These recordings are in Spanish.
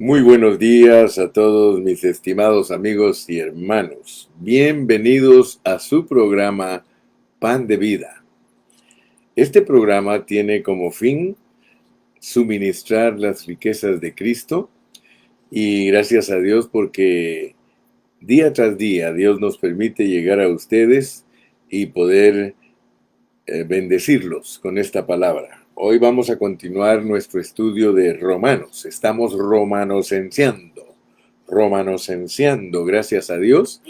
Muy buenos días a todos mis estimados amigos y hermanos. Bienvenidos a su programa Pan de Vida. Este programa tiene como fin suministrar las riquezas de Cristo y gracias a Dios porque día tras día Dios nos permite llegar a ustedes y poder bendecirlos con esta palabra. Hoy vamos a continuar nuestro estudio de Romanos. Estamos romanosenciando, gracias a Dios.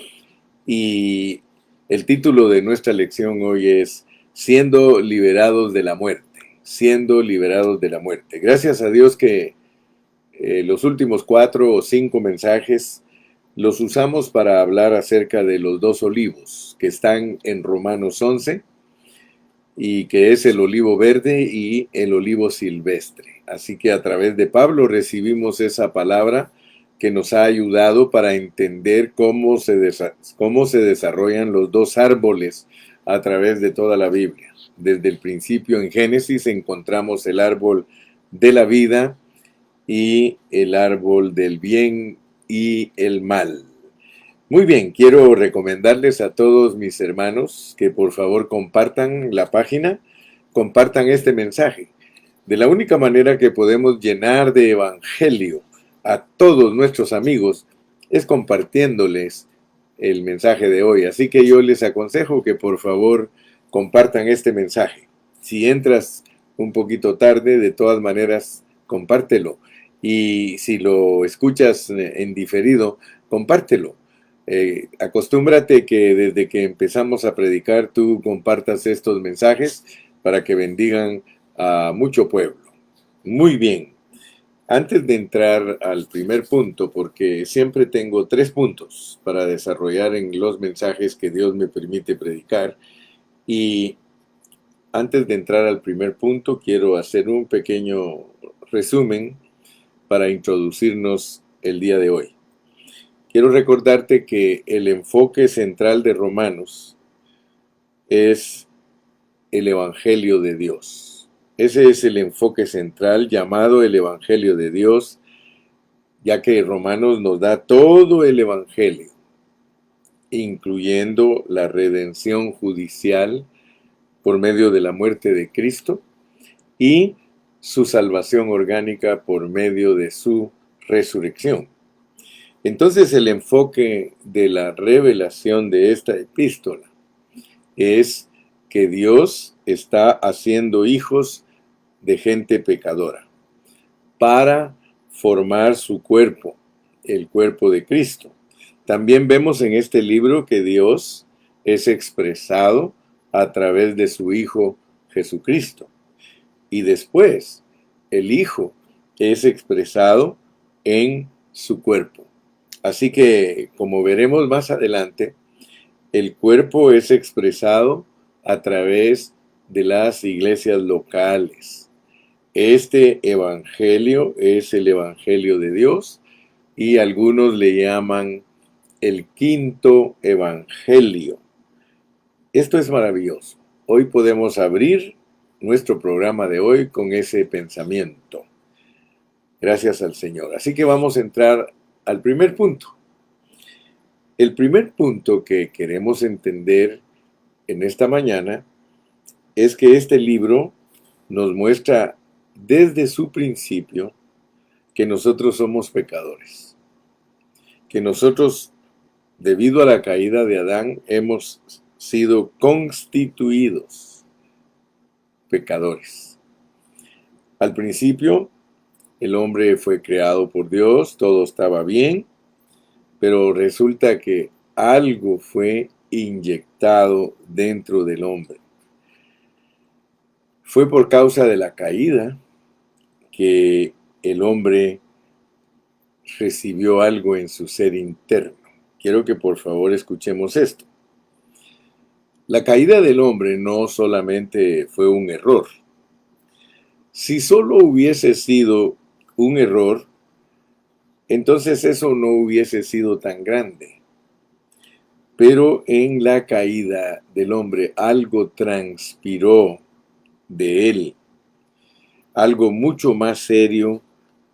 Y el título de nuestra lección hoy es Siendo liberados de la muerte. Siendo liberados de la muerte. Gracias a Dios que los últimos 4 o 5 mensajes los usamos para hablar acerca de los dos olivos que están en Romanos 11 y que es el olivo verde y el olivo silvestre. Así que a través de Pablo recibimos esa palabra que nos ha ayudado para entender cómo se desarrollan los dos árboles a través de toda la Biblia. Desde el principio en Génesis encontramos el árbol de la vida y el árbol del bien y el mal. Muy bien, quiero recomendarles a todos mis hermanos que por favor compartan la página, compartan este mensaje. De la única manera que podemos llenar de evangelio a todos nuestros amigos es compartiéndoles el mensaje de hoy. Así que yo les aconsejo que por favor compartan este mensaje. Si entras un poquito tarde, de todas maneras, compártelo. Y si lo escuchas en diferido, compártelo. Acostúmbrate que desde que empezamos a predicar tú compartas estos mensajes para que bendigan a mucho pueblo. Muy bien. Antes de entrar al primer punto, porque siempre tengo 3 puntos para desarrollar en los mensajes que Dios me permite predicar, y antes de entrar al primer punto, quiero hacer un pequeño resumen para introducirnos el día de hoy. Quiero recordarte que el enfoque central de Romanos es el Evangelio de Dios. Ese es el enfoque central llamado el Evangelio de Dios, ya que Romanos nos da todo el Evangelio, incluyendo la redención judicial por medio de la muerte de Cristo y su salvación orgánica por medio de su resurrección. Entonces el enfoque de la revelación de esta epístola es que Dios está haciendo hijos de gente pecadora para formar su cuerpo, el cuerpo de Cristo. También vemos en este libro que Dios es expresado a través de su Hijo Jesucristo. Y después, el Hijo es expresado en su cuerpo. Así que, como veremos más adelante, el cuerpo es expresado a través de las iglesias locales. Este evangelio es el evangelio de Dios y algunos le llaman el quinto evangelio. Esto es maravilloso. Hoy podemos abrir nuestro programa de hoy con ese pensamiento. Gracias al Señor. Así que vamos a entrar al primer punto. El primer punto que queremos entender en esta mañana es que este libro nos muestra desde su principio que nosotros somos pecadores, que nosotros, debido a la caída de Adán, hemos sido constituidos pecadores. Al principio, el hombre fue creado por Dios, todo estaba bien, pero resulta que algo fue inyectado dentro del hombre. Fue por causa de la caída que el hombre recibió algo en su ser interno. Quiero que por favor escuchemos esto. La caída del hombre no solamente fue un error. Si solo hubiese sido un error, entonces eso no hubiese sido tan grande. Pero en la caída del hombre algo transpiró de él, algo mucho más serio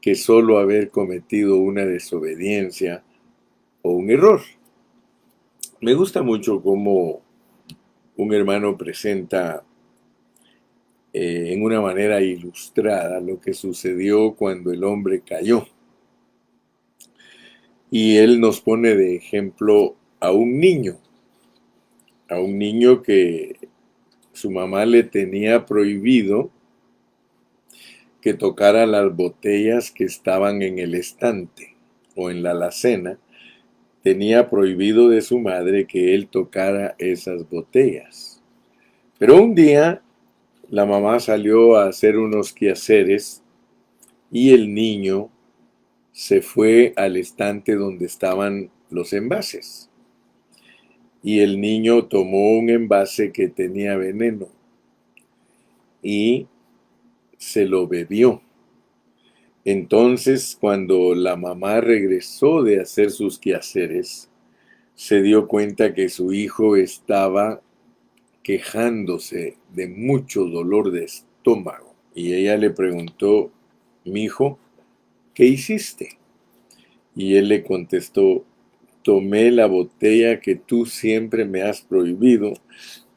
que solo haber cometido una desobediencia o un error. Me gusta mucho cómo un hermano presenta en una manera ilustrada lo que sucedió cuando el hombre cayó. Y él nos pone de ejemplo a un niño que su mamá le tenía prohibido que tocara las botellas que estaban en el estante o en la alacena. Tenía prohibido de su madre que él tocara esas botellas. Pero un día la mamá salió a hacer unos quehaceres y el niño se fue al estante donde estaban los envases. Y el niño tomó un envase que tenía veneno y se lo bebió. Entonces, cuando la mamá regresó de hacer sus quehaceres, se dio cuenta que su hijo estaba quejándose de mucho dolor de estómago. Y ella le preguntó: mi hijo, ¿qué hiciste? Y él le contestó: tomé la botella que tú siempre me has prohibido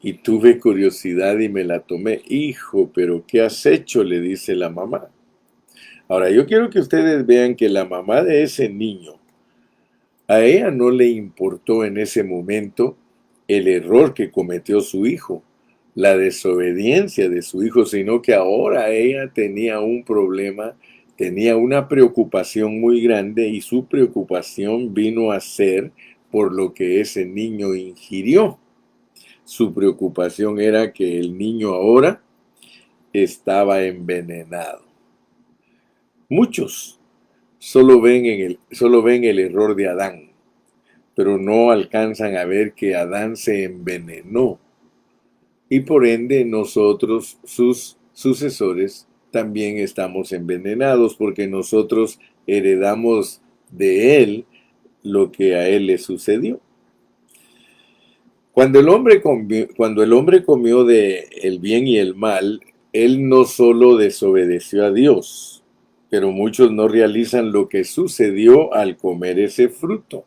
y tuve curiosidad y me la tomé. Hijo, ¿pero qué has hecho?, le dice la mamá. Ahora, yo quiero que ustedes vean que la mamá de ese niño, a ella no le importó en ese momento el error que cometió su hijo, la desobediencia de su hijo, sino que ahora ella tenía un problema, tenía una preocupación muy grande, y su preocupación vino a ser por lo que ese niño ingirió. Su preocupación era que el niño ahora estaba envenenado. Muchos solo ven el error de Adán, pero no alcanzan a ver que Adán se envenenó. Y por ende nosotros, sus sucesores, también estamos envenenados, porque nosotros heredamos de él lo que a él le sucedió. Cuando el hombre comió de el bien y el mal, él no solo desobedeció a Dios, pero muchos no realizan lo que sucedió al comer ese fruto.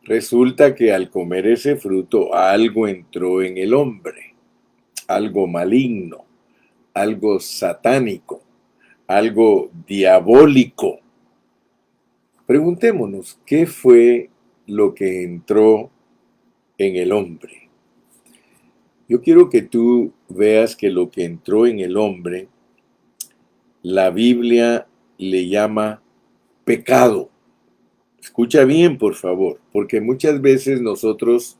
Resulta que al comer ese fruto algo entró en el hombre, algo maligno, algo satánico, algo diabólico. Preguntémonos, ¿qué fue lo que entró en el hombre? Yo quiero que tú veas que lo que entró en el hombre, la Biblia le llama pecado. Escucha bien, por favor, porque muchas veces nosotros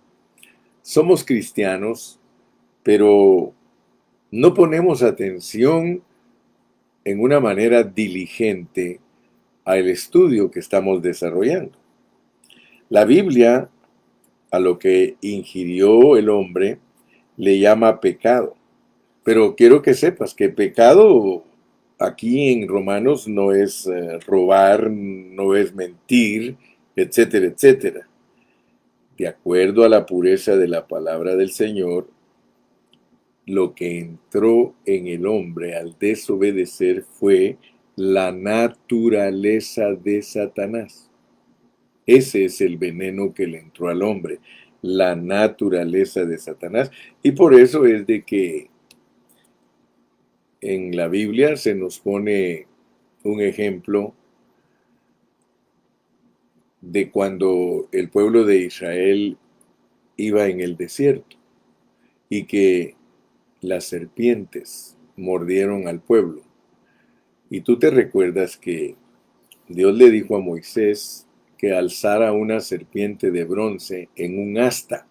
somos cristianos, pero no ponemos atención en una manera diligente al estudio que estamos desarrollando. La Biblia, a lo que ingirió el hombre, le llama pecado. Pero quiero que sepas que pecado aquí en Romanos no es robar, no es mentir, etcétera, etcétera. De acuerdo a la pureza de la palabra del Señor, lo que entró en el hombre al desobedecer fue la naturaleza de Satanás. Ese es el veneno que le entró al hombre, la naturaleza de Satanás. Y por eso es de que en la Biblia se nos pone un ejemplo de cuando el pueblo de Israel iba en el desierto y que las serpientes mordieron al pueblo. Y tú te recuerdas que Dios le dijo a Moisés que alzara una serpiente de bronce en un asta,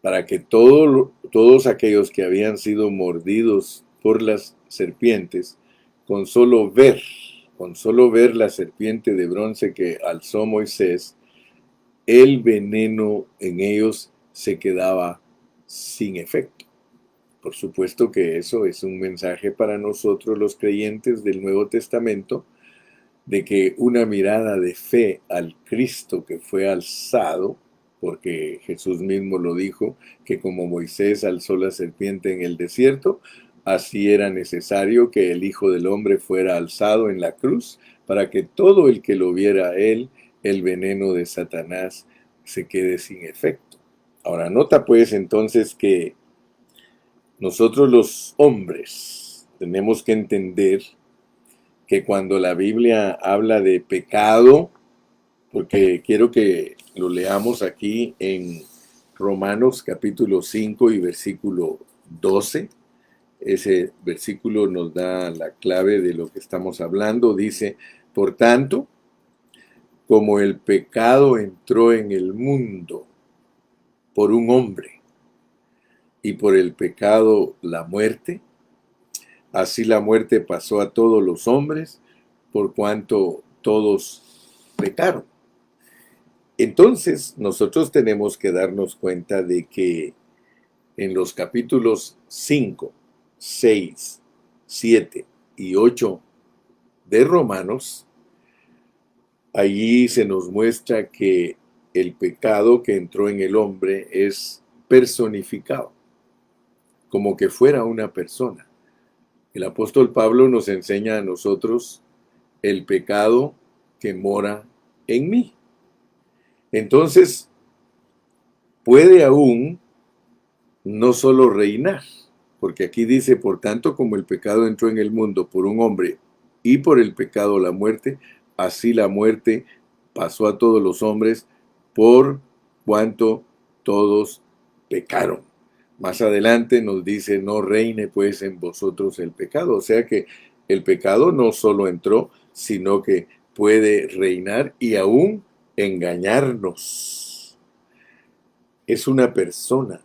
para que todos aquellos que habían sido mordidos por las serpientes, con solo ver la serpiente de bronce que alzó Moisés, el veneno en ellos se quedaba sin efecto. Por supuesto que eso es un mensaje para nosotros los creyentes del Nuevo Testamento, de que una mirada de fe al Cristo que fue alzado, porque Jesús mismo lo dijo, que como Moisés alzó la serpiente en el desierto, así era necesario que el Hijo del Hombre fuera alzado en la cruz, para que todo el que lo viera a él, el veneno de Satanás se quede sin efecto. Ahora, nota pues entonces que nosotros los hombres tenemos que entender que cuando la Biblia habla de pecado, porque quiero que lo leamos aquí en Romanos capítulo 5 y versículo 12. Ese versículo nos da la clave de lo que estamos hablando. Dice, por tanto, como el pecado entró en el mundo por un hombre y por el pecado la muerte, así la muerte pasó a todos los hombres por cuanto todos pecaron. Entonces, nosotros tenemos que darnos cuenta de que en los capítulos 5, 6, 7 y 8 de Romanos, allí se nos muestra que el pecado que entró en el hombre es personificado, como que fuera una persona. El apóstol Pablo nos enseña a nosotros el pecado que mora en mí. Entonces, puede aún no solo reinar, porque aquí dice, por tanto, como el pecado entró en el mundo por un hombre y por el pecado la muerte, así la muerte pasó a todos los hombres por cuanto todos pecaron. Más adelante nos dice, no reine pues en vosotros el pecado. O sea que el pecado no solo entró, sino que puede reinar y aún engañarnos. Es una persona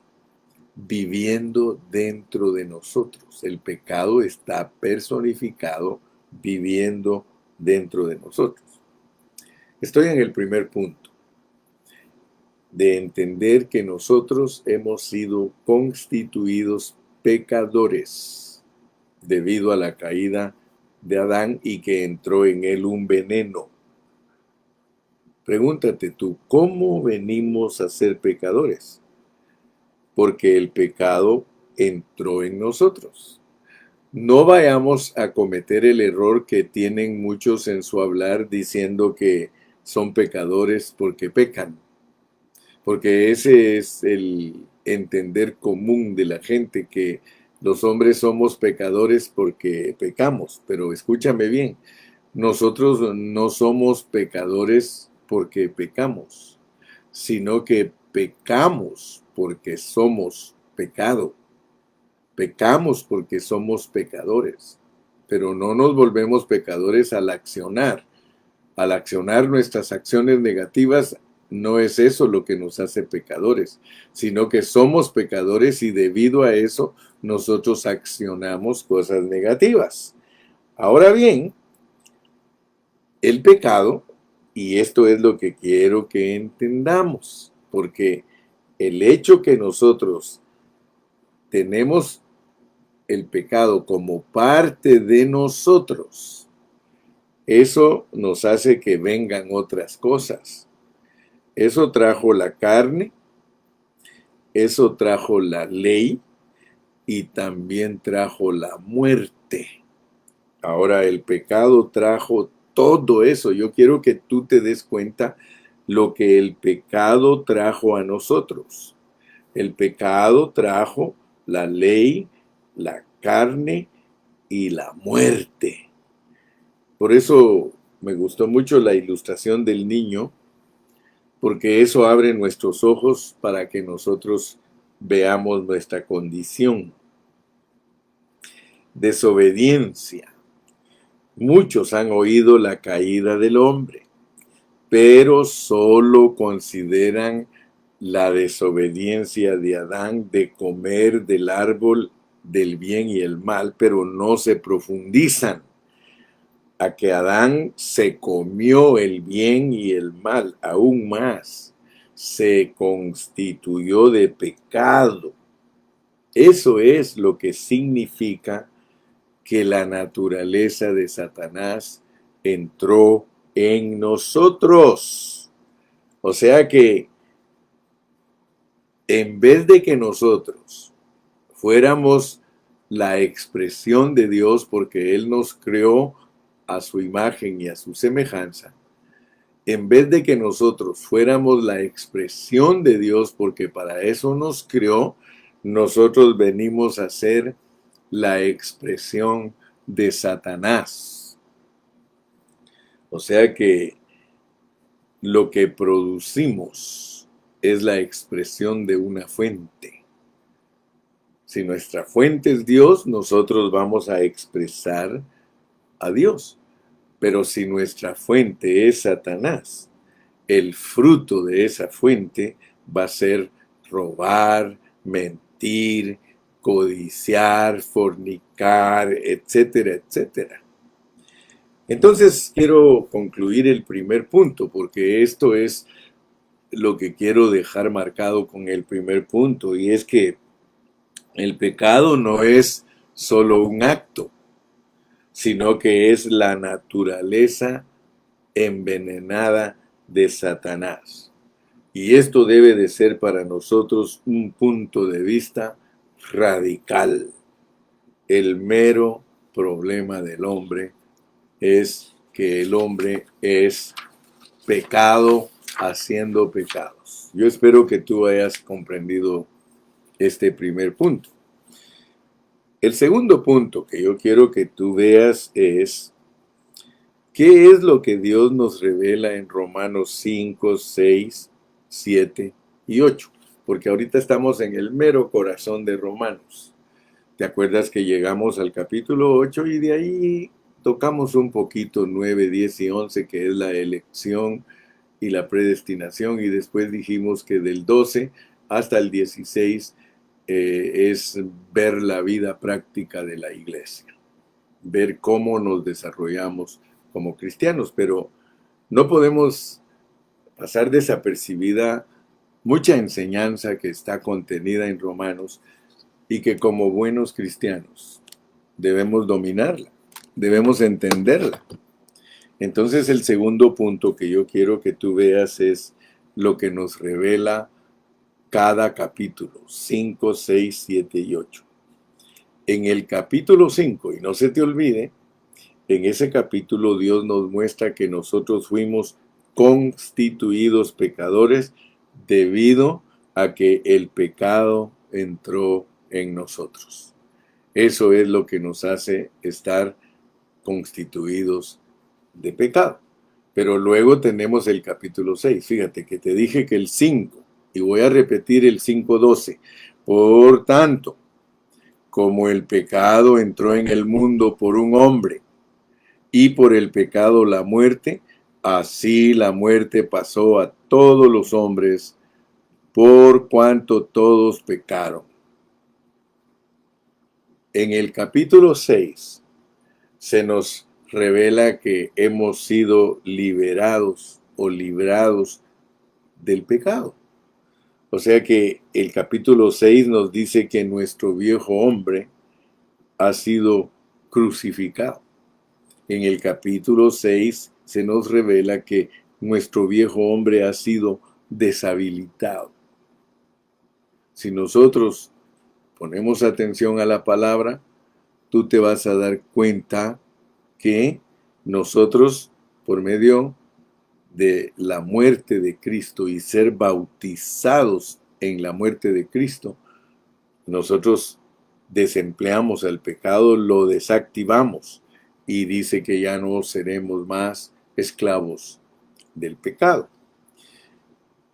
viviendo dentro de nosotros. El pecado está personificado viviendo dentro de nosotros. Estoy en el primer punto, de entender que nosotros hemos sido constituidos pecadores debido a la caída de Adán y que entró en él un veneno. Pregúntate tú, ¿cómo venimos a ser pecadores? Porque el pecado entró en nosotros. No vayamos a cometer el error que tienen muchos en su hablar diciendo que son pecadores porque pecan. Porque ese es el entender común de la gente, que los hombres somos pecadores porque pecamos. Pero escúchame bien, nosotros no somos pecadores porque pecamos, sino que pecamos porque somos pecado. Pecamos porque somos pecadores, pero no nos volvemos pecadores al accionar. Al accionar nuestras acciones negativas, no es eso lo que nos hace pecadores, sino que somos pecadores y debido a eso nosotros accionamos cosas negativas. Ahora bien, el pecado, y esto es lo que quiero que entendamos, porque el hecho que nosotros tenemos el pecado como parte de nosotros, eso nos hace que vengan otras cosas. Eso trajo la carne, eso trajo la ley y también trajo la muerte. Ahora el pecado trajo todo eso. Yo quiero que tú te des cuenta lo que el pecado trajo a nosotros. El pecado trajo la ley, la carne y la muerte. Por eso me gustó mucho la ilustración del niño, porque eso abre nuestros ojos para que nosotros veamos nuestra condición. Desobediencia. Muchos han oído la caída del hombre, pero solo consideran la desobediencia de Adán de comer del árbol del bien y el mal, pero no se profundizan a que Adán se comió el bien y el mal, aún más, se constituyó de pecado. Eso es lo que significa que la naturaleza de Satanás entró en nosotros. O sea que en vez de que nosotros fuéramos la expresión de Dios porque Él nos creó a su imagen y a su semejanza, en vez de que nosotros fuéramos la expresión de Dios porque para eso nos creó, nosotros venimos a ser la expresión de Satanás. O sea que lo que producimos es la expresión de una fuente. Si nuestra fuente es Dios, nosotros vamos a expresar a Dios. Pero si nuestra fuente es Satanás, el fruto de esa fuente va a ser robar, mentir, codiciar, fornicar, etcétera, etcétera. Entonces quiero concluir el primer punto, porque esto es lo que quiero dejar marcado con el primer punto, y es que el pecado no es solo un acto, sino que es la naturaleza envenenada de Satanás. Y esto debe de ser para nosotros un punto de vista radical. El mero problema del hombre es que el hombre es pecado haciendo pecados. Yo espero que tú hayas comprendido este primer punto. El segundo punto que yo quiero que tú veas es ¿qué es lo que Dios nos revela en Romanos 5, 6, 7 y 8? Porque ahorita estamos en el mero corazón de Romanos. ¿Te acuerdas que llegamos al capítulo 8 y de ahí tocamos un poquito 9, 10 y 11, que es la elección y la predestinación, y después dijimos que del 12 hasta el 16 es ver la vida práctica de la iglesia, ver cómo nos desarrollamos como cristianos, pero no podemos pasar desapercibida mucha enseñanza que está contenida en Romanos y que como buenos cristianos debemos dominarla, debemos entenderla. Entonces el segundo punto que yo quiero que tú veas es lo que nos revela cada capítulo, 5, 6, 7 y 8. En el capítulo 5, y no se te olvide, en ese capítulo Dios nos muestra que nosotros fuimos constituidos pecadores debido a que el pecado entró en nosotros. Eso es lo que nos hace estar constituidos de pecado. Pero luego tenemos el capítulo 6. Fíjate que te dije que el 5, y voy a repetir el 5:12. Por tanto, como el pecado entró en el mundo por un hombre, y por el pecado la muerte, así la muerte pasó a todos los hombres, por cuanto todos pecaron. En el capítulo 6 se nos revela que hemos sido liberados o librados del pecado. O sea que el capítulo 6 nos dice que nuestro viejo hombre ha sido crucificado. En el capítulo 6 se nos revela que nuestro viejo hombre ha sido deshabilitado. Si nosotros ponemos atención a la palabra, tú te vas a dar cuenta que nosotros, por medio de la muerte de Cristo y ser bautizados en la muerte de Cristo, nosotros desempleamos al pecado, lo desactivamos y dice que ya no seremos más esclavos del pecado.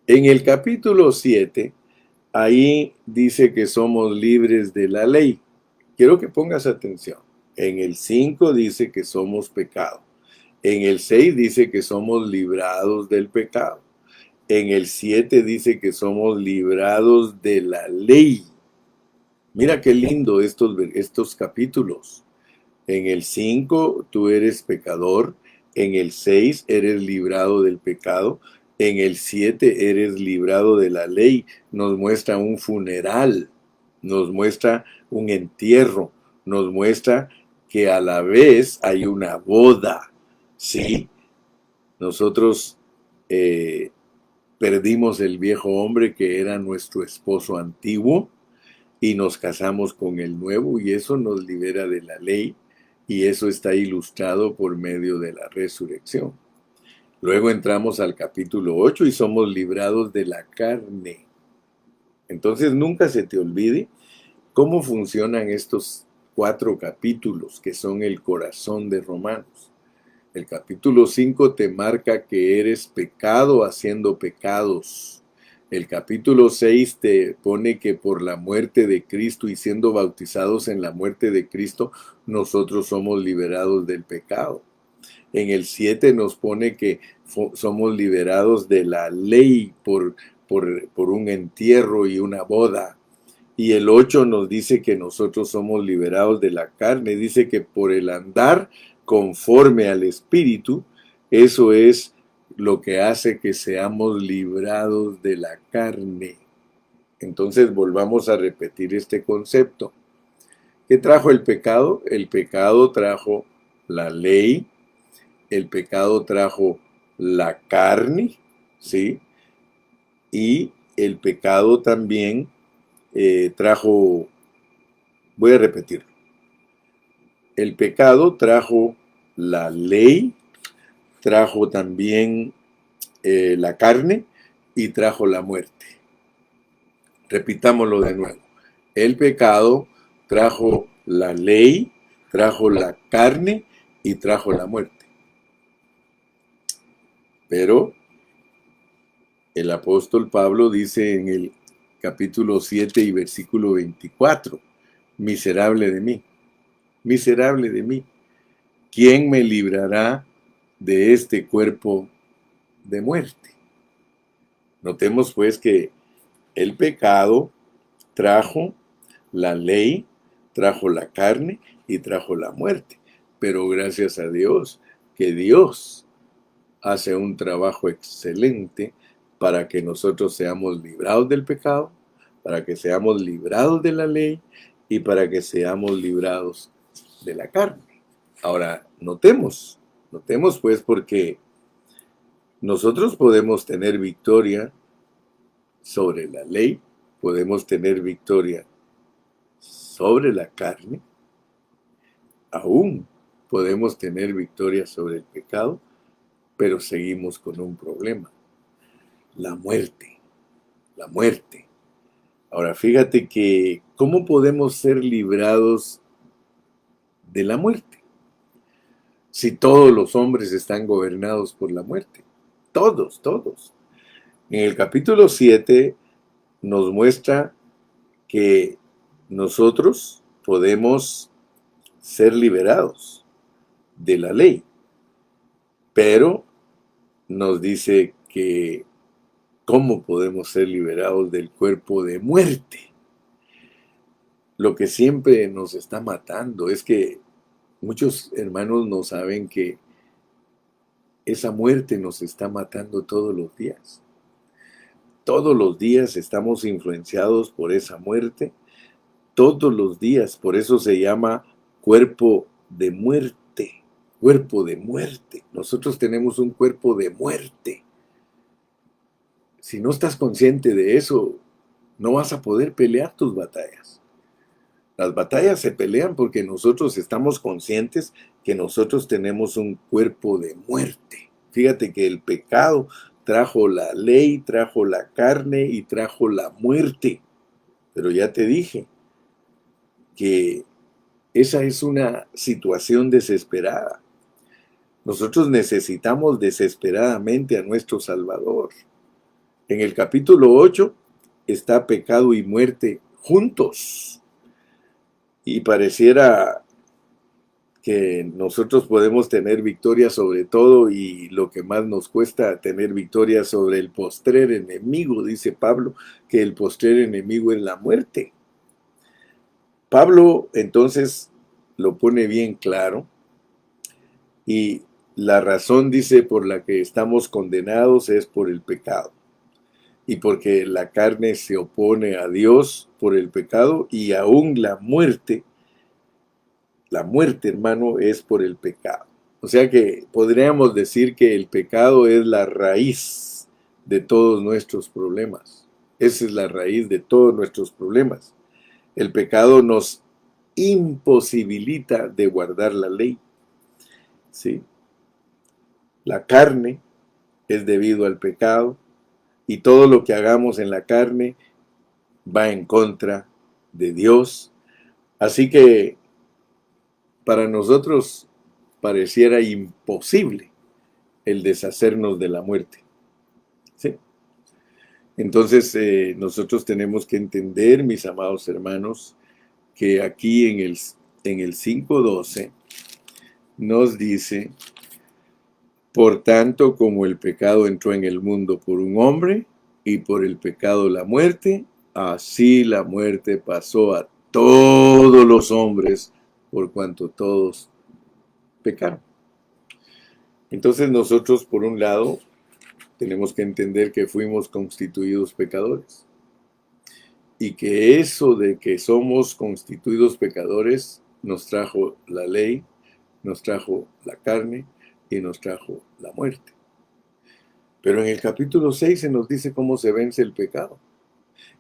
En el capítulo 7, ahí dice que somos libres de la ley. Quiero que pongas atención. En el 5 dice que somos pecado. En el 6 dice que somos librados del pecado. En el 7 dice que somos librados de la ley. Mira qué lindo estos capítulos. En el 5 tú eres pecador. En el 6 eres librado del pecado. En el 7 eres librado de la ley. Nos muestra un funeral. Nos muestra un entierro. Nos muestra que a la vez hay una boda. Sí, nosotros perdimos el viejo hombre que era nuestro esposo antiguo. y nos casamos con el nuevo y eso nos libera de la ley y eso está ilustrado por medio de la resurrección. Luego entramos al capítulo 8 y somos librados de la carne. Entonces nunca se te olvide cómo funcionan estos 4 capítulos que son el corazón de Romanos. El capítulo 5 te marca que eres pecado haciendo pecados. El capítulo 6 te pone que por la muerte de Cristo y siendo bautizados en la muerte de Cristo, nosotros somos liberados del pecado. En el 7 nos pone que somos liberados de la ley por un entierro y una boda. Y el 8 nos dice que nosotros somos liberados de la carne. Dice que por el andar conforme al Espíritu, eso es lo que hace que seamos librados de la carne. Entonces volvamos a repetir este concepto. ¿Qué trajo el pecado? El pecado trajo la ley, el pecado trajo la carne, ¿sí? Y el pecado también trajo, voy a repetirlo, el pecado trajo la ley, trajo también la carne y trajo la muerte. Repitámoslo de nuevo. El pecado trajo la ley, trajo la carne y trajo la muerte. Pero el apóstol Pablo dice en el capítulo 7 y versículo 24, miserable de mí, ¿quién me librará de este cuerpo de muerte? Notemos pues que el pecado trajo la ley, trajo la carne y trajo la muerte. Pero gracias a Dios, que Dios hace un trabajo excelente para que nosotros seamos librados del pecado, para que seamos librados de la ley y para que seamos librados de la carne. Ahora, notemos pues porque nosotros podemos tener victoria sobre la ley, podemos tener victoria sobre la carne, aún podemos tener victoria sobre el pecado, pero seguimos con un problema, la muerte, la muerte. Ahora, fíjate que, ¿cómo podemos ser librados de la muerte? Si todos los hombres están gobernados por la muerte, todos. En el capítulo 7 nos muestra que nosotros podemos ser liberados de la ley, pero nos dice que cómo podemos ser liberados del cuerpo de muerte. Lo que siempre nos está matando es que muchos hermanos no saben que esa muerte nos está matando todos los días. Todos los días estamos influenciados por esa muerte. Todos los días. Por eso se llama cuerpo de muerte. Cuerpo de muerte. Nosotros tenemos un cuerpo de muerte. Si no estás consciente de eso, no vas a poder pelear tus batallas. Las batallas se pelean porque nosotros estamos conscientes que nosotros tenemos un cuerpo de muerte. Fíjate que el pecado trajo la ley, trajo la carne y trajo la muerte. Pero ya te dije que esa es una situación desesperada. Nosotros necesitamos desesperadamente a nuestro Salvador. En el capítulo 8 está pecado y muerte juntos. Y pareciera que nosotros podemos tener victoria sobre todo y lo que más nos cuesta tener victoria sobre el postrer enemigo, dice Pablo, que el postrer enemigo es la muerte. Pablo entonces lo pone bien claro y la razón, dice, por la que estamos condenados es por el pecado y porque la carne se opone a Dios por el pecado y aún la muerte, hermano, es por el pecado. O sea que podríamos decir que el pecado es la raíz de todos nuestros problemas. Esa es la raíz de todos nuestros problemas. El pecado nos imposibilita de guardar la ley. ¿Sí? La carne es debido al pecado y todo lo que hagamos en la carne va en contra de Dios. Así que para nosotros pareciera imposible el deshacernos de la muerte. ¿Sí? Entonces nosotros tenemos que entender, mis amados hermanos, que aquí en el 5:12 nos dice: por tanto, como el pecado entró en el mundo por un hombre, y por el pecado la muerte, así la muerte pasó a todos los hombres, por cuanto todos pecaron. Entonces nosotros, por un lado, tenemos que entender que fuimos constituidos pecadores. Y que eso de que somos constituidos pecadores nos trajo la ley, nos trajo la carne y nos trajo la muerte. Pero en el capítulo 6 se nos dice cómo se vence el pecado.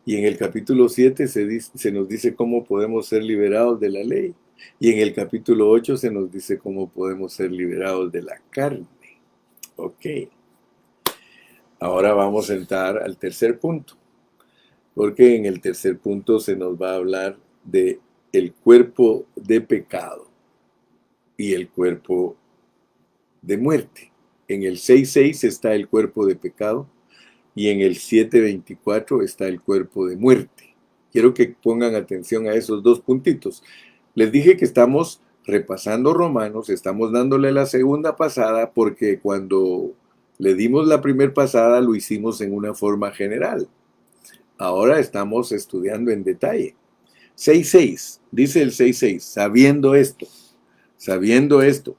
Y en el capítulo 7 se nos dice cómo podemos ser liberados de la ley. Y en el capítulo 8 se nos dice cómo podemos ser liberados de la carne. Ok. Ahora vamos a entrar al tercer punto. Porque en el tercer punto se nos va a hablar de el cuerpo de pecado y el cuerpo de muerte. En el 6:6 está el cuerpo de pecado y en el 7:24 está el cuerpo de muerte. Quiero que pongan atención a esos dos puntitos. Les dije que estamos repasando Romanos, estamos dándole la segunda pasada porque cuando le dimos la primera pasada lo hicimos en una forma general. Ahora estamos estudiando en detalle. 6:6, dice el 6:6, sabiendo esto,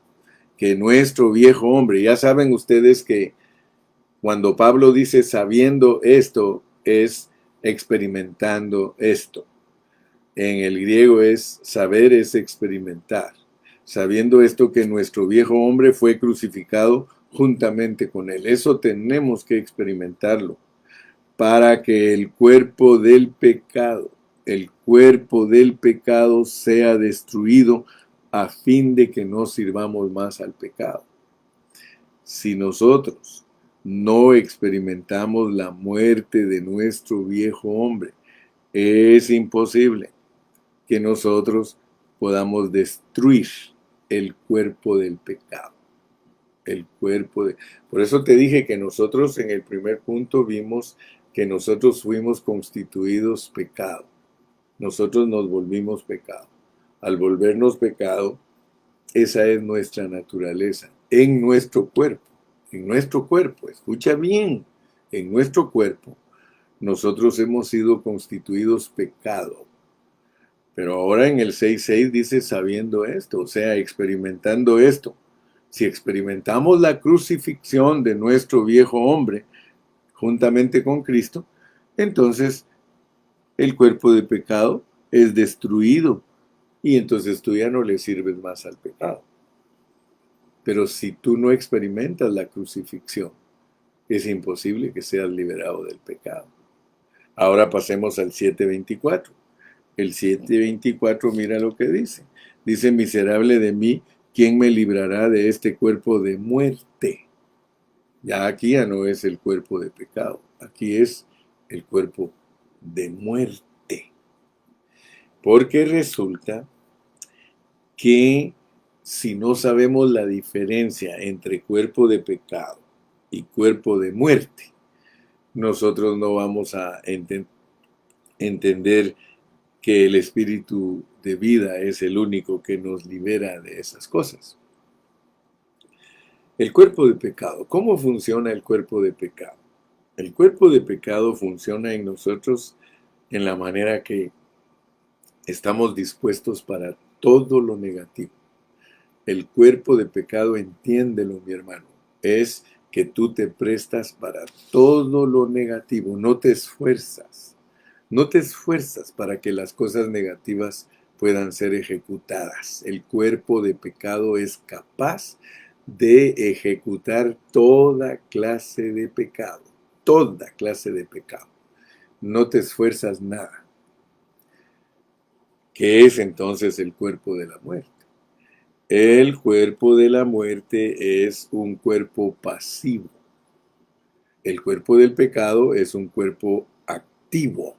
que nuestro viejo hombre, ya saben ustedes que cuando Pablo dice sabiendo esto, es experimentando esto. En el griego saber es experimentar. Sabiendo esto que nuestro viejo hombre fue crucificado juntamente con él. Eso tenemos que experimentarlo para que el cuerpo del pecado sea destruido a fin de que no sirvamos más al pecado. Si nosotros no experimentamos la muerte de nuestro viejo hombre, es imposible que nosotros podamos destruir el cuerpo del pecado. Por eso te dije que nosotros en el primer punto vimos que nosotros fuimos constituidos pecado. Nosotros nos volvimos pecado. Al volvernos pecado, esa es nuestra naturaleza, en nuestro cuerpo. En nuestro cuerpo, escucha bien, en nuestro cuerpo, nosotros hemos sido constituidos pecado. Pero ahora en el 6:6 dice sabiendo esto, o sea, experimentando esto. Si experimentamos la crucifixión de nuestro viejo hombre juntamente con Cristo, entonces el cuerpo de pecado es destruido y entonces tú ya no le sirves más al pecado. Pero si tú no experimentas la crucifixión, es imposible que seas liberado del pecado. Ahora pasemos al 7:24. El 7:24, mira lo que dice. Dice: miserable de mí, ¿quién me librará de este cuerpo de muerte? Ya aquí ya no es el cuerpo de pecado, aquí es el cuerpo de muerte. Porque resulta que si no sabemos la diferencia entre cuerpo de pecado y cuerpo de muerte, nosotros no vamos a entender que el espíritu de vida es el único que nos libera de esas cosas. El cuerpo de pecado. ¿Cómo funciona el cuerpo de pecado? El cuerpo de pecado funciona en nosotros en la manera que estamos dispuestos para todo lo negativo. El cuerpo de pecado, entiéndelo, mi hermano, es que tú te prestas para todo lo negativo, no te esfuerzas. No te esfuerzas para que las cosas negativas puedan ser ejecutadas. El cuerpo de pecado es capaz de ejecutar toda clase de pecado. Toda clase de pecado. No te esfuerzas nada. ¿Qué es entonces el cuerpo de la muerte? El cuerpo de la muerte es un cuerpo pasivo. El cuerpo del pecado es un cuerpo activo.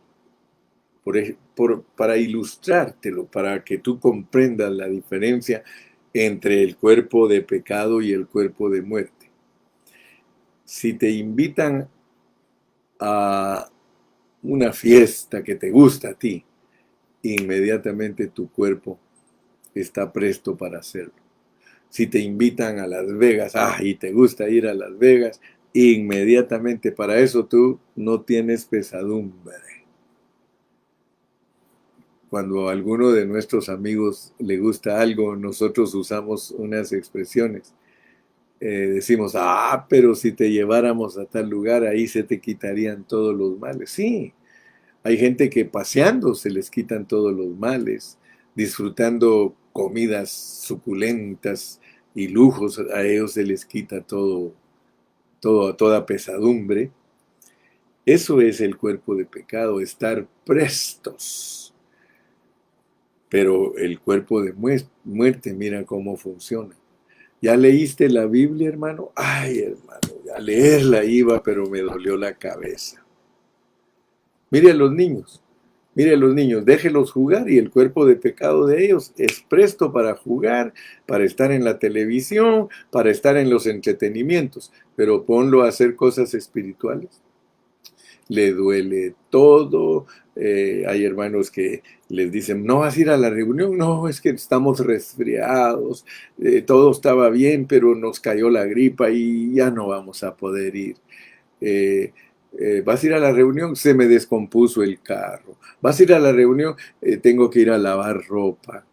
Para ilustrártelo, para que tú comprendas la diferencia entre el cuerpo de pecado y el cuerpo de muerte. Si te invitan a una fiesta que te gusta a ti, inmediatamente tu cuerpo está presto para hacerlo. Si te invitan a Las Vegas, y te gusta ir a Las Vegas, inmediatamente para eso tú no tienes pesadumbre. Cuando a alguno de nuestros amigos le gusta algo, nosotros usamos unas expresiones. Decimos, pero si te lleváramos a tal lugar, ahí se te quitarían todos los males. Sí, hay gente que paseando se les quitan todos los males, disfrutando comidas suculentas y lujos, a ellos se les quita toda pesadumbre. Eso es el cuerpo de pecado, estar prestos. Pero el cuerpo de muerte, mira cómo funciona. ¿Ya leíste la Biblia, hermano? Ay, hermano, ya leerla iba, pero me dolió la cabeza. Mire a los niños, déjelos jugar y el cuerpo de pecado de ellos es presto para jugar, para estar en la televisión, para estar en los entretenimientos, pero ponlo a hacer cosas espirituales. Le duele todo. Hay hermanos que les dicen, no vas a ir a la reunión, no, es que estamos resfriados, todo estaba bien, pero nos cayó la gripa y ya no vamos a poder ir. Vas a ir a la reunión, se me descompuso el carro. Vas a ir a la reunión, tengo que ir a lavar ropa.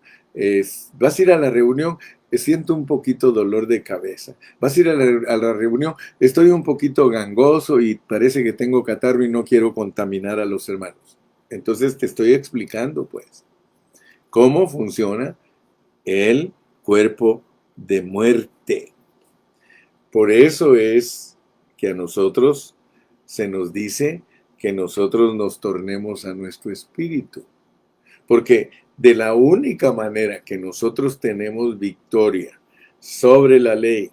Vas a ir a la reunión, siento un poquito dolor de cabeza. Vas a ir a la reunión, estoy un poquito gangoso y parece que tengo catarro y no quiero contaminar a los hermanos. Entonces te estoy explicando, pues, cómo funciona el cuerpo de muerte. Por eso es que a nosotros se nos dice que nosotros nos tornemos a nuestro espíritu. Porque de la única manera que nosotros tenemos victoria sobre la ley,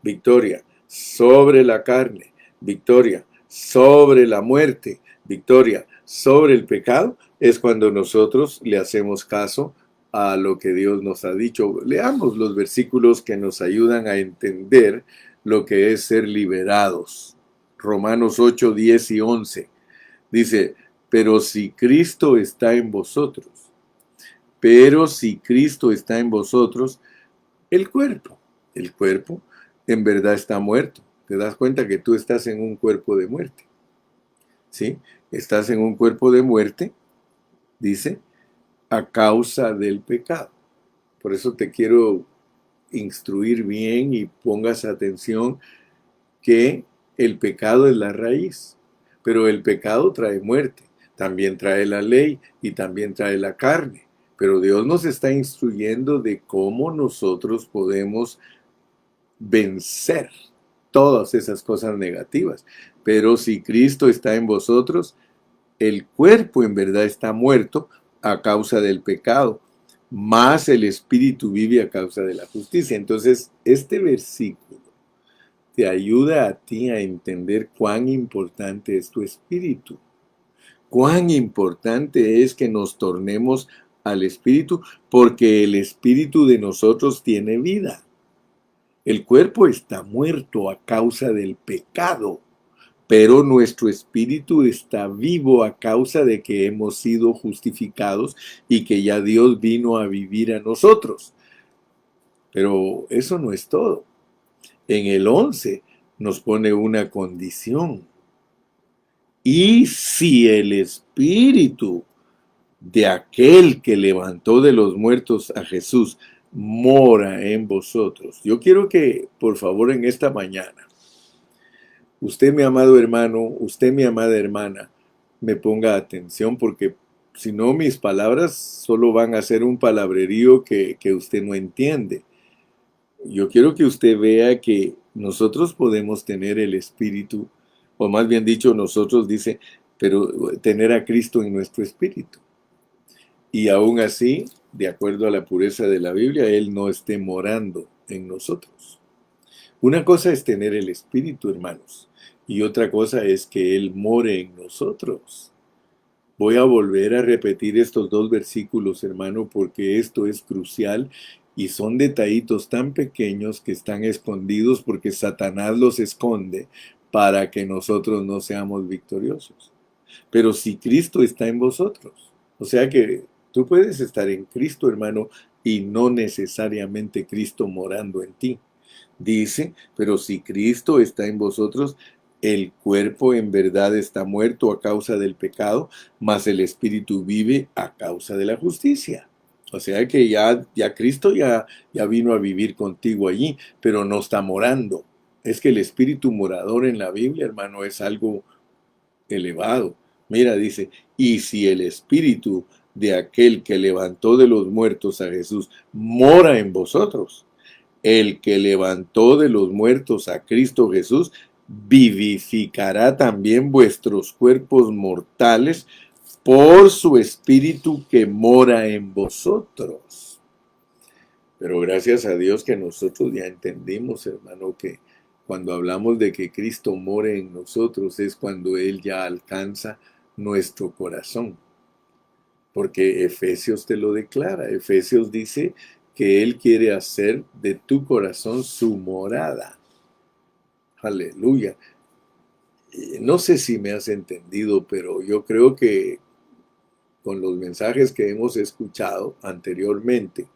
victoria sobre la carne, victoria sobre la muerte, victoria sobre el pecado, es cuando nosotros le hacemos caso a lo que Dios nos ha dicho. Leamos los versículos que nos ayudan a entender lo que es ser liberados. Romanos 8, 10 y 11. Dice, pero si Cristo está en vosotros, el cuerpo en verdad está muerto. Te das cuenta que tú estás en un cuerpo de muerte. ¿Sí? Estás en un cuerpo de muerte, dice, a causa del pecado. Por eso te quiero instruir bien y pongas atención que el pecado es la raíz, pero el pecado trae muerte, también trae la ley y también trae la carne. Pero Dios nos está instruyendo de cómo nosotros podemos vencer todas esas cosas negativas. Pero si Cristo está en vosotros, el cuerpo en verdad está muerto a causa del pecado, mas el espíritu vive a causa de la justicia. Entonces, este versículo te ayuda a ti a entender cuán importante es tu espíritu. Cuán importante es que nos tornemos al espíritu, porque el espíritu de nosotros tiene vida. El cuerpo está muerto a causa del pecado, pero nuestro espíritu está vivo a causa de que hemos sido justificados y que ya Dios vino a vivir a nosotros. Pero eso no es todo. En el 11 nos pone una condición. Y si el espíritu de aquel que levantó de los muertos a Jesús mora en vosotros. Yo quiero que, por favor, en esta mañana, usted, mi amado hermano, usted, mi amada hermana, me ponga atención, porque si no, mis palabras solo van a ser un palabrerío que usted no entiende. Yo quiero que usted vea que nosotros podemos tener el espíritu, o más bien dicho, nosotros, dice, pero tener a Cristo en nuestro espíritu. y aún así, de acuerdo a la pureza de la Biblia, Él no esté morando en nosotros. Una cosa es tener el Espíritu, hermanos, y otra cosa es que Él more en nosotros. Voy a volver a repetir estos dos versículos, hermano, porque esto es crucial y son detallitos tan pequeños que están escondidos porque Satanás los esconde para que nosotros no seamos victoriosos. Pero si Cristo está en vosotros, o sea que tú puedes estar en Cristo, hermano, y no necesariamente Cristo morando en ti. Dice, pero si Cristo está en vosotros, el cuerpo en verdad está muerto a causa del pecado, mas el espíritu vive a causa de la justicia. O sea que ya Cristo ya vino a vivir contigo allí, pero no está morando. Es que el espíritu morador en la Biblia, hermano, es algo elevado. Mira, dice, y si el espíritu de aquel que levantó de los muertos a Jesús mora en vosotros, el que levantó de los muertos a Cristo Jesús, vivificará también vuestros cuerpos mortales por su espíritu que mora en vosotros. Pero gracias a Dios que nosotros ya entendimos, hermano, que cuando hablamos de que Cristo more en nosotros es cuando Él ya alcanza nuestro corazón. Porque Efesios te lo declara. Efesios dice que Él quiere hacer de tu corazón su morada. Aleluya. No sé si me has entendido, pero yo creo que con los mensajes que hemos escuchado anteriormente,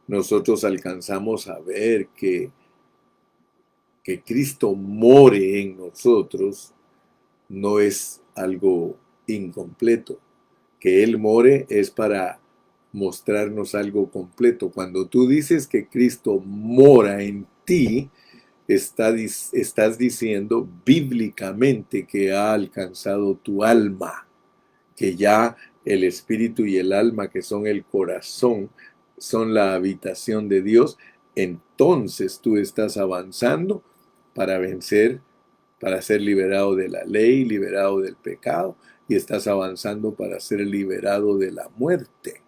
nosotros alcanzamos a ver que Cristo more en nosotros no es algo incompleto. Que Él more es para mostrarnos algo completo. Cuando tú dices que Cristo mora en ti, estás diciendo bíblicamente que ha alcanzado tu alma, que ya el espíritu y el alma, que son el corazón, son la habitación de Dios. Entonces tú estás avanzando para vencer, para ser liberado de la ley, liberado del pecado, y estás avanzando para ser liberado de la muerte,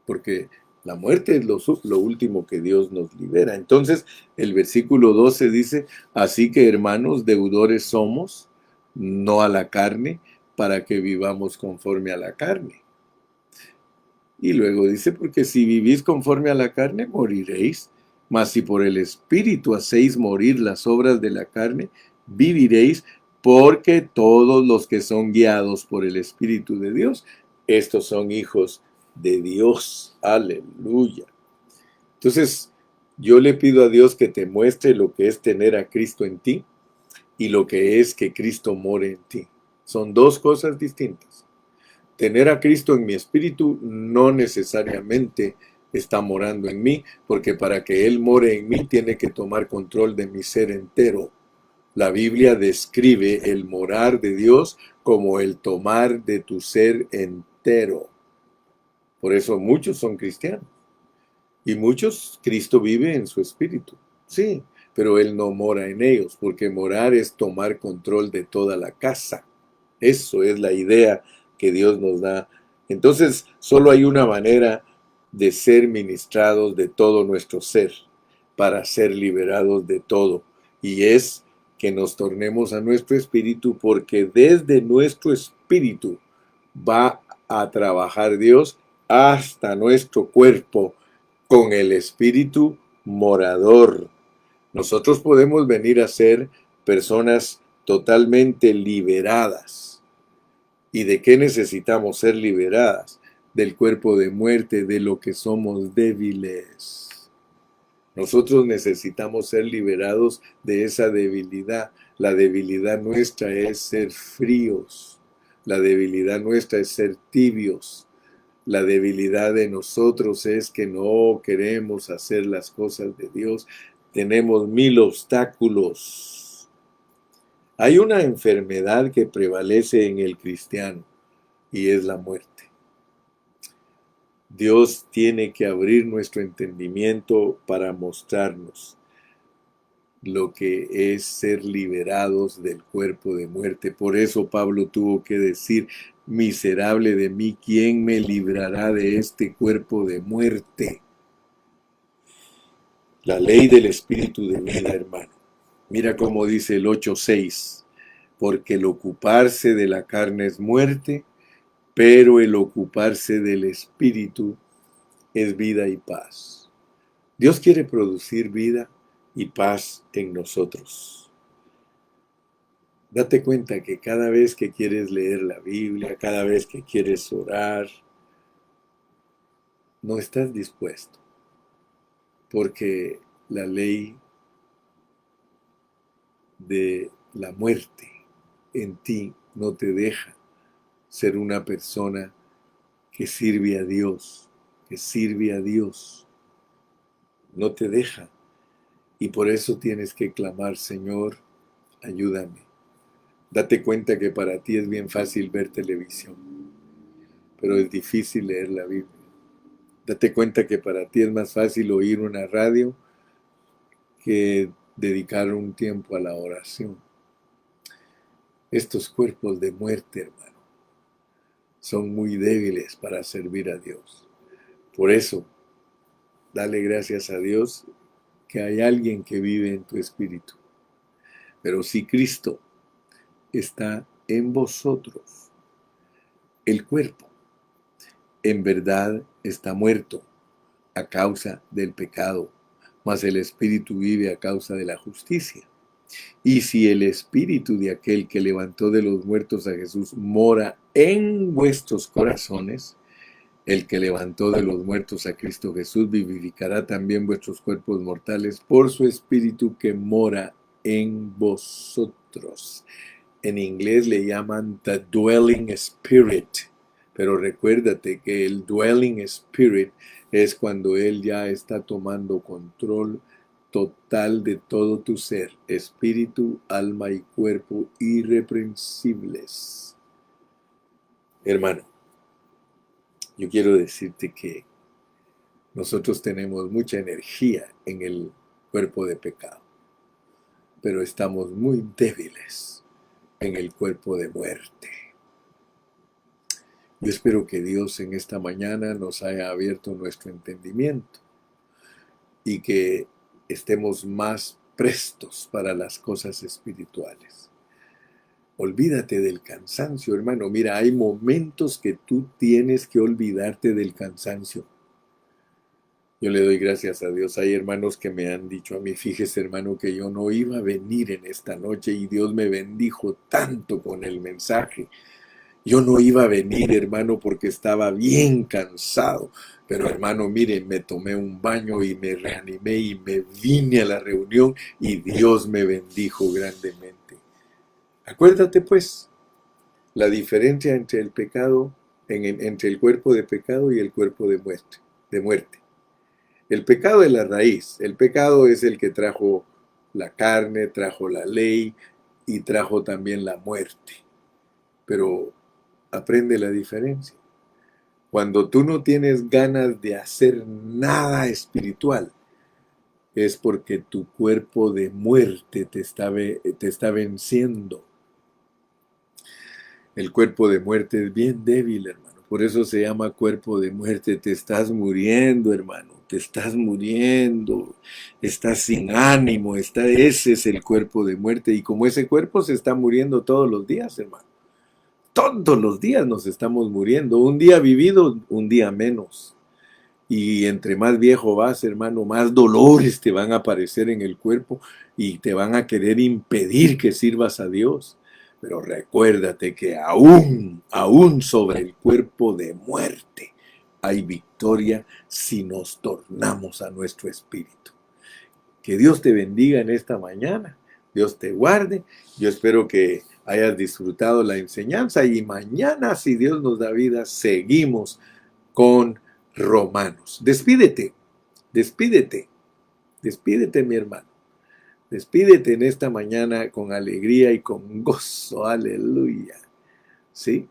porque la muerte es lo último que Dios nos libera. Entonces, el versículo 12 dice, así que hermanos, deudores somos, no a la carne, para que vivamos conforme a la carne. Y luego dice, porque si vivís conforme a la carne, moriréis, mas si por el Espíritu hacéis morir las obras de la carne, viviréis, porque todos los que son guiados por el Espíritu de Dios, estos son hijos de Dios. Aleluya. Entonces, yo le pido a Dios que te muestre lo que es tener a Cristo en ti y lo que es que Cristo more en ti. Son dos cosas distintas. Tener a Cristo en mi espíritu no necesariamente está morando en mí, porque para que Él more en mí tiene que tomar control de mi ser entero. La Biblia describe el morar de Dios como el tomar de tu ser entero. Por eso muchos son cristianos y muchos Cristo vive en su espíritu. Sí, pero Él no mora en ellos, porque morar es tomar control de toda la casa. Eso es la idea que Dios nos da. Entonces, solo hay una manera de ser ministrados de todo nuestro ser, para ser liberados de todo, y es que nos tornemos a nuestro espíritu, porque desde nuestro espíritu va a trabajar Dios hasta nuestro cuerpo con el espíritu morador. Nosotros podemos venir a ser personas totalmente liberadas. ¿Y de qué necesitamos ser liberadas? Del cuerpo de muerte, de lo que somos débiles. Nosotros necesitamos ser liberados de esa debilidad. La debilidad nuestra es ser fríos. La debilidad nuestra es ser tibios. La debilidad de nosotros es que no queremos hacer las cosas de Dios. Tenemos 1000 obstáculos. Hay una enfermedad que prevalece en el cristiano y es la muerte. Dios tiene que abrir nuestro entendimiento para mostrarnos. lo que es ser liberados del cuerpo de muerte. Por eso Pablo tuvo que decir, miserable de mí, ¿quién me librará de este cuerpo de muerte? La ley del espíritu de vida, hermano. Mira cómo dice el 8:6, porque el ocuparse de la carne es muerte, pero el ocuparse del espíritu es vida y paz. Dios quiere producir vida y paz en nosotros. Date cuenta que cada vez que quieres leer la Biblia, cada vez que quieres orar, no estás dispuesto, porque la ley de la muerte en ti no te deja ser una persona que sirve a Dios, que sirve a Dios. No te deja. Y por eso tienes que clamar, Señor, ayúdame. Date cuenta que para ti es bien fácil ver televisión, pero es difícil leer la Biblia. Date cuenta que para ti es más fácil oír una radio que dedicar un tiempo a la oración. Estos cuerpos de muerte, hermano, son muy débiles para servir a Dios. Por eso, dale gracias a Dios que hay alguien que vive en tu espíritu. Pero si Cristo está en vosotros, el cuerpo en verdad está muerto a causa del pecado, mas el espíritu vive a causa de la justicia. Y si el espíritu de aquel que levantó de los muertos a Jesús mora en vuestros corazones, el que levantó de los muertos a Cristo Jesús vivificará también vuestros cuerpos mortales por su espíritu que mora en vosotros. En inglés le llaman the dwelling spirit, pero recuérdate que el dwelling spirit es cuando Él ya está tomando control total de todo tu ser, espíritu, alma y cuerpo irreprensibles. Hermano, yo quiero decirte que nosotros tenemos mucha energía en el cuerpo de pecado, pero estamos muy débiles en el cuerpo de muerte. Yo espero que Dios en esta mañana nos haya abierto nuestro entendimiento y que estemos más prestos para las cosas espirituales. Olvídate del cansancio, hermano. Mira, hay momentos que tú tienes que olvidarte del cansancio. Yo le doy gracias a Dios. Hay hermanos que me han dicho a mí, fíjese hermano, que yo no iba a venir en esta noche y Dios me bendijo tanto con el mensaje. Yo no iba a venir, hermano, porque estaba bien cansado. Pero, hermano, miren, me tomé un baño y me reanimé y me vine a la reunión y Dios me bendijo grandemente. Acuérdate, pues, la diferencia entre el pecado, entre el cuerpo de pecado y el cuerpo de muerte. El pecado es la raíz. El pecado es el que trajo la carne, trajo la ley y trajo también la muerte. Pero aprende la diferencia. Cuando tú no tienes ganas de hacer nada espiritual, es porque tu cuerpo de muerte te está venciendo. El cuerpo de muerte es bien débil, hermano. Por eso se llama cuerpo de muerte. Te estás muriendo, hermano. Te estás muriendo. Estás sin ánimo. Ese es el cuerpo de muerte. Y como ese cuerpo se está muriendo todos los días, hermano. Todos los días nos estamos muriendo. Un día vivido, un día menos. Y entre más viejo vas, hermano, más dolores te van a aparecer en el cuerpo y te van a querer impedir que sirvas a Dios. Pero recuérdate que aún sobre el cuerpo de muerte hay victoria si nos tornamos a nuestro espíritu. Que Dios te bendiga en esta mañana. Dios te guarde. Yo espero que hayas disfrutado la enseñanza y mañana, si Dios nos da vida, seguimos con Romanos. Despídete, despídete, despídete, mi hermano. Despídete en esta mañana con alegría y con gozo. Aleluya. ¿Sí?